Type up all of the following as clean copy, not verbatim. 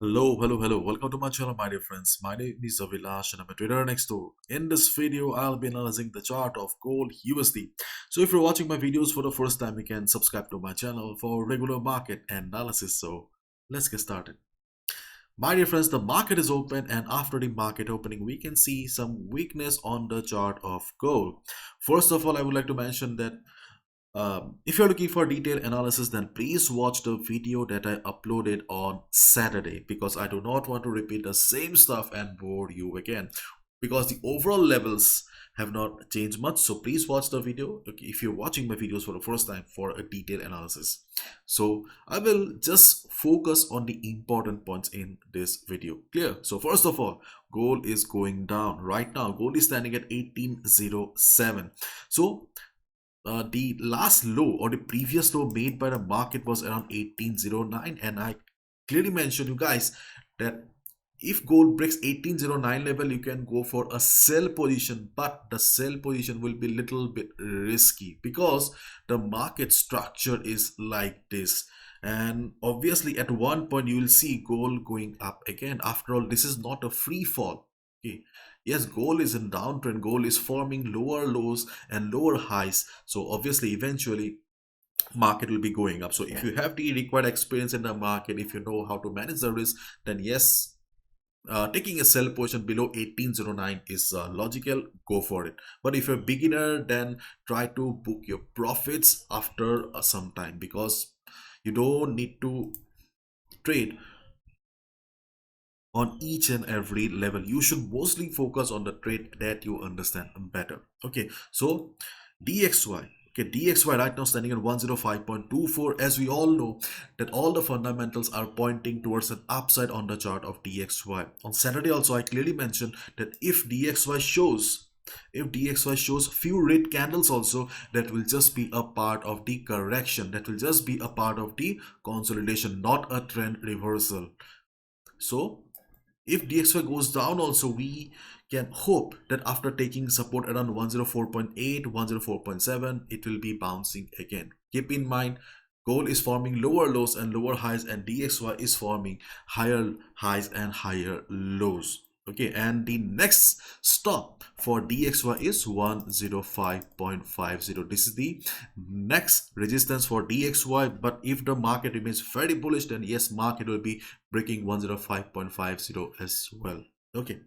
Hello. Welcome to my channel, my dear friends. My name is Avilash and I'm a trader next door. In this video, I'll be analyzing the chart of gold USD. So if you're watching my videos for the first time, you can subscribe to my channel for regular market analysis. So let's get started. My dear friends, the market is open and after the market opening, we can see some weakness on the chart of gold. First of all, I would like to mention that if you're looking for detailed analysis, then please watch the video that I uploaded on Saturday because I do not want to repeat the same stuff and bore you again because the overall levels have not changed much. So please watch the video if you're watching my videos for the first time for a detailed analysis. So I will just focus on the important points in this video. Clear? So first of all, gold is going down right now. Gold is standing at 1807. So the last low or the previous low made by the market was around 1809, and I clearly mentioned you guys that if gold breaks 1809 level, you can go for a sell position, but the sell position will be little bit risky because the market structure is like this. And obviously at one point you will see gold going up again. After all, this is not a free fall. Okay, yes, gold is in downtrend. Gold is forming lower lows and lower highs, so obviously eventually market will be going up. So if you have the required experience in the market, if you know how to manage the risk, then yes, taking a sell position below 1809 is logical. Go for it. But if you're a beginner, then try to book your profits after some time because you don't need to trade on each and every level. You should mostly focus on the trade that you understand better. Okay, so DXY. Okay, DXY right now standing at 105.24. As we all know that all the fundamentals are pointing towards an upside on the chart of DXY. On Saturday also I clearly mentioned that if DXY shows few red candles also, that will just be a part of the correction, that will just be a part of the consolidation, not a trend reversal. So if DXY goes down also, we can hope that after taking support around 104.8, 104.7, it will be bouncing again. Keep in mind, gold is forming lower lows and lower highs, and DXY is forming higher highs and higher lows. Okay, and the next stop for DXY is 105.50. This is the next resistance for DXY, but if the market remains very bullish, then yes, market will be breaking 105.50 as well. Okay,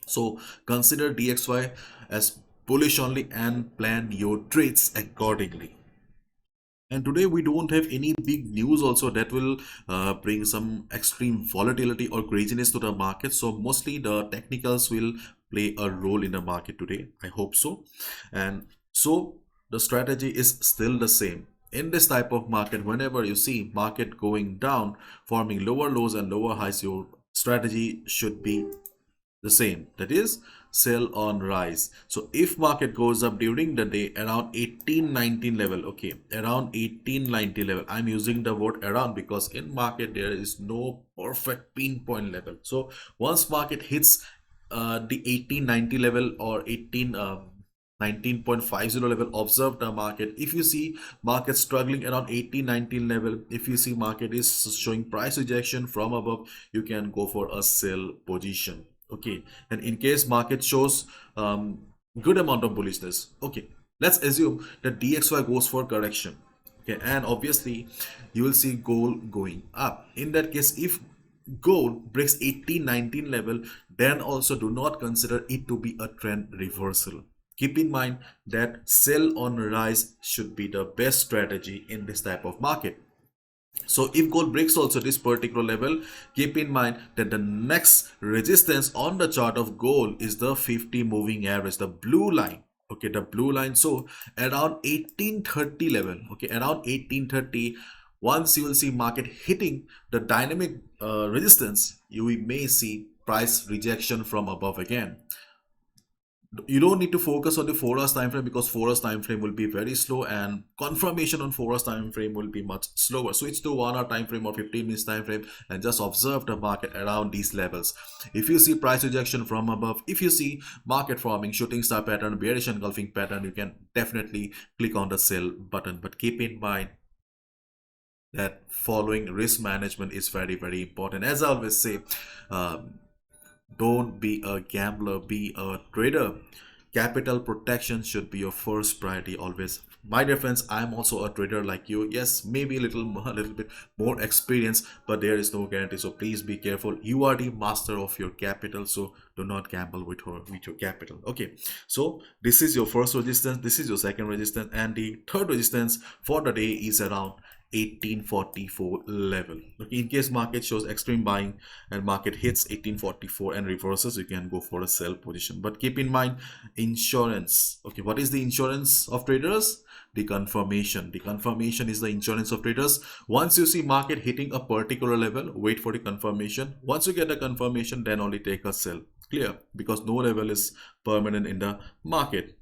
so consider DXY as bullish only and plan your trades accordingly. And today we don't have any big news also that will bring some extreme volatility or craziness to the market. So mostly the technicals will play a role in the market today. I hope so. And so the strategy is still the same. In this type of market, whenever you see market going down, forming lower lows and lower highs, your strategy should be the same, that is sell on rise. So if market goes up during the day around 1819 level, okay, around 1890 level, I'm using the word around because in market there is no perfect pinpoint level. So once market hits the 1890 level or 19.50 level, observe the market. If you see market struggling around 1819 level, if you see market is showing price rejection from above, you can go for a sell position. Okay, and in case market shows good amount of bullishness, okay, let's assume that DXY goes for correction. Okay, and obviously you will see gold going up. In that case, if gold breaks 1819 level, then also do not consider it to be a trend reversal. Keep in mind that sell on rise should be the best strategy in this type of market. So if gold breaks also this particular level, keep in mind that the next resistance on the chart of gold is the 50 moving average, the blue line. Okay, the blue line. So around 1830 level, okay, around 1830, once you will see market hitting the dynamic resistance, you may see price rejection from above again. You don't need to focus on the 4 hours time frame because 4 hours time frame will be very slow and confirmation on 4 hours time frame will be much slower. Switch to 1 hour time frame or 15 minutes time frame and just observe the market around these levels. If you see price rejection from above, if you see market forming shooting star pattern, bearish engulfing pattern, you can definitely click on the sell button. But keep in mind, that following risk management is very, very important. As I always say, um, don't be a gambler, be a trader. Capital protection should be your first priority always. My dear friends, I am also a trader like you. Yes, maybe a little bit more experience, but there is no guarantee. So please be careful. You are the master of your capital, so do not gamble with your capital. Okay, so this is your first resistance, this is your second resistance, and the third resistance for the day is around 1844 level. Okay, in case market shows extreme buying and market hits 1844 and reverses, you can go for a sell position. But keep in mind, insurance. Okay, what is the insurance of traders? The confirmation. The confirmation is the insurance of traders. Once you see market hitting a particular level, wait for the confirmation. Once you get a confirmation, then only take a sell. Clear? Because no level is permanent in the market.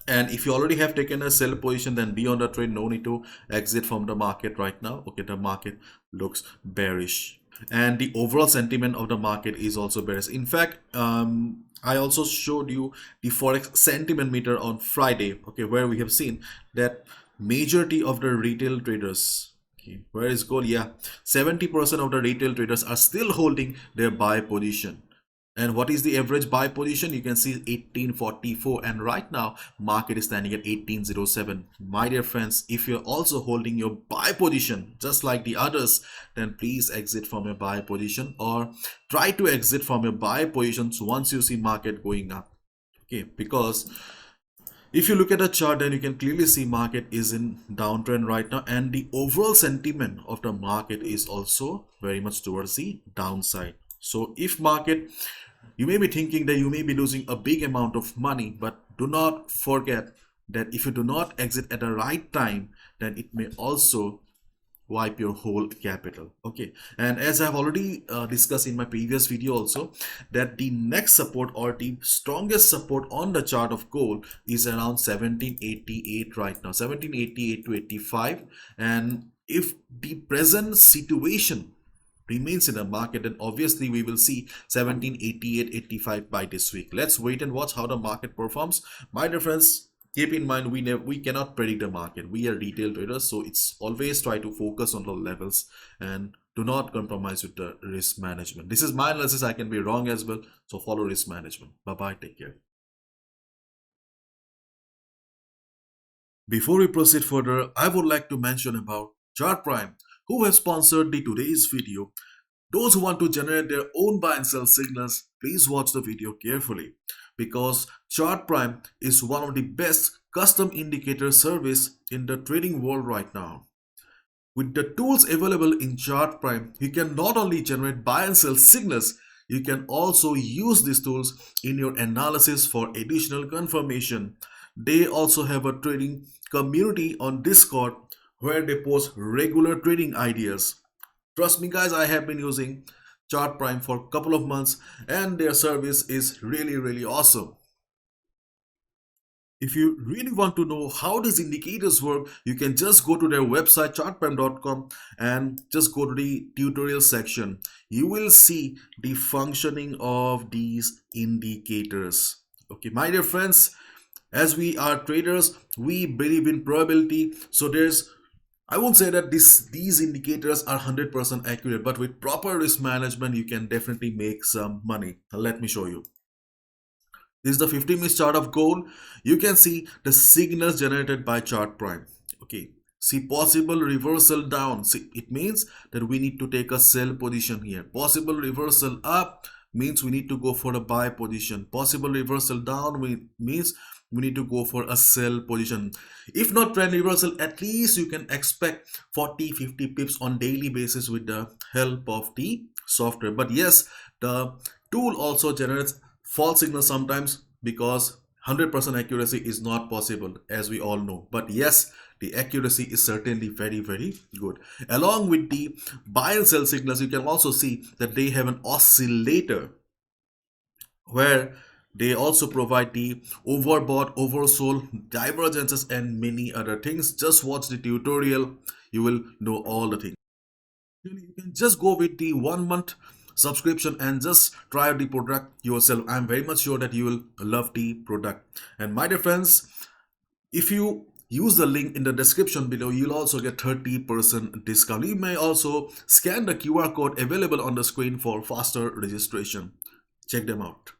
And if you already have taken a sell position, then be on the trade. No need to exit from the market right now. Okay, the market looks bearish, and the overall sentiment of the market is also bearish. In fact, I also showed you the Forex sentiment meter on Friday, okay, where we have seen that majority of the retail traders, okay, where is gold? Yeah, 70% of the retail traders are still holding their buy position. And what is the average buy position? You can see 1844, and right now market is standing at 1807. My dear friends, if you're also holding your buy position just like the others, then please exit from your buy position, or try to exit from your buy positions once you see market going up. Okay, because if you look at the chart, then you can clearly see market is in downtrend right now, and the overall sentiment of the market is also very much towards the downside. So if market, you may be thinking that you may be losing a big amount of money, but do not forget that if you do not exit at the right time, then it may also wipe your whole capital. Okay, and as I've already discussed in my previous video also, that the next support or the strongest support on the chart of gold is around 1788 right now, 1788 to 85. And if the present situation remains in the market, then obviously we will see 1788-85 by this week. Let's wait and watch how the market performs. My dear friends, keep in mind, we cannot predict the market. We are retail traders, so it's always try to focus on the levels and do not compromise with the risk management. This is my analysis. I can be wrong as well, so follow risk management. Bye bye, take care. Before we proceed further, I would like to mention about Chart Prime, who have sponsored the today's video. Those who want to generate their own buy and sell signals, please watch the video carefully, because Chart Prime is one of the best custom indicator service in the trading world right now. With the tools available in Chart Prime, you can not only generate buy and sell signals, you can also use these tools in your analysis for additional confirmation. They also have a trading community on Discord where they post regular trading ideas. Trust me guys, I have been using Chart Prime for a couple of months and their service is really, really awesome. If you really want to know how these indicators work, you can just go to their website chartprime.com and just go to the tutorial section. You will see the functioning of these indicators. Okay, my dear friends, as we are traders, we believe in probability. So I won't say that these indicators are 100% accurate, but with proper risk management, you can definitely make some money. Let me show you. This is the 50-minute chart of gold. You can see the signals generated by Chart Prime. Okay, see possible reversal down. See, it means that we need to take a sell position here. Possible reversal up means we need to go for a buy position. Possible reversal down means we need to go for a sell position. If not trend reversal, at least you can expect 40-50 pips on daily basis with the help of the software. But yes, the tool also generates false signals sometimes, because 100% accuracy is not possible, as we all know. But yes, the accuracy is certainly very, very good. Along with the buy and sell signals, you can also see that they have an oscillator where they also provide the overbought, oversold, divergences, and many other things. Just watch the tutorial, you will know all the things. You can just go with the 1 month subscription and just try out the product yourself. I'm very much sure that you will love the product. And my dear friends, if you use the link in the description below. You'll also get 30% discount. You may also scan the QR code available on the screen for faster registration. Check them out.